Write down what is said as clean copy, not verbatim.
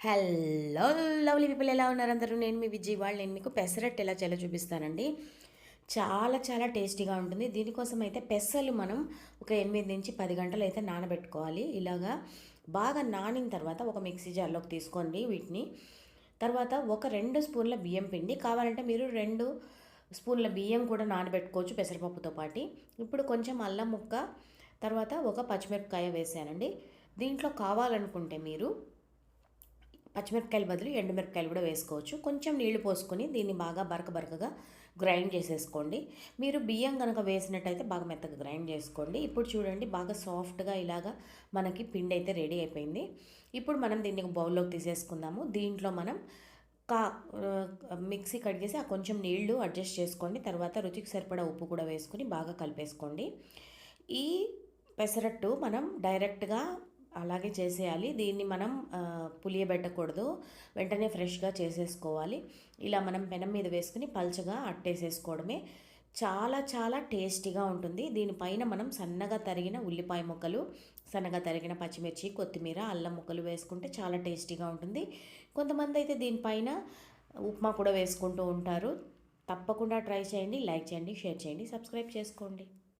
Hello lovely people, ఎలా ఉన్నారు అందరూ? నేను మీ విజయ్. నేను మీకు పెసరట్టు ఎలా చేయాలో చూపిస్తానండి. చాలా చాలా టేస్టీగా ఉంటుంది. దీనికోసం అయితే పెసలు మనం ఒక 8 నుంచి 10 గంటలు అయితే నానబెట్టుకోవాలి. ఇలాగా బాగా నానిన తర్వాత ఒక మిక్సీ జార్లోకి తీసుకోండి వీటిని. తర్వాత ఒక 2 స్పూన్ల బియ్యం పిండి, కావాలంటే మీరు 2 స్పూన్ల బియ్యం కూడా నానబెట్టుకోవచ్చు పెసరపప్పుతో పాటు. ఇప్పుడు కొంచెం అల్లం ముక్క, తర్వాత ఒక పచ్చిమిరపకాయ వేసానండి. దీంట్లో కావాలనుకుంటే మీరు పచ్చిమిరపకాయల బదులు ఎండుమిరపకాయలు కూడా వేసుకోవచ్చు. కొంచెం నీళ్లు పోసుకొని దీన్ని బాగా బరకగా గ్రైండ్ చేసేసుకోండి. మీరు బియ్యం కనుక వేసినట్టయితే బాగా మెత్తగా గ్రైండ్ చేసుకోండి. ఇప్పుడు చూడండి, బాగా సాఫ్ట్గా ఇలాగా మనకి పిండి అయితే రెడీ అయిపోయింది. ఇప్పుడు మనం దీన్ని బౌల్లోకి తీసేసుకుందాము. దీంట్లో మనం కా మిక్సీ కడిగేసి ఆ కొంచెం నీళ్లు అడ్జస్ట్ చేసుకోండి. తర్వాత రుచికి సరిపడా ఉప్పు కూడా వేసుకొని బాగా కలిపేసుకోండి. ఈ పెసరట్టు మనం డైరెక్ట్గా అలాగే చేసేయాలి. దీన్ని మనం పులియబెట్టకూడదు, వెంటనే ఫ్రెష్గా చేసేసుకోవాలి. ఇలా మనం పెనం మీద వేసుకుని పల్చగా అట్టేసేసుకోవడమే. చాలా చాలా టేస్టీగా ఉంటుంది. దీనిపైన మనం సన్నగా తరిగిన ఉల్లిపాయ ముక్కలు, సన్నగా తరిగిన పచ్చిమిర్చి, కొత్తిమీర, అల్లం ముక్కలు వేసుకుంటే చాలా టేస్టీగా ఉంటుంది. కొంతమంది అయితే దీనిపైన ఉప్మా కూడా వేసుకుంటూ ఉంటారు. తప్పకుండా ట్రై చేయండి. లైక్ చేయండి, షేర్ చేయండి, సబ్స్క్రైబ్ చేసుకోండి.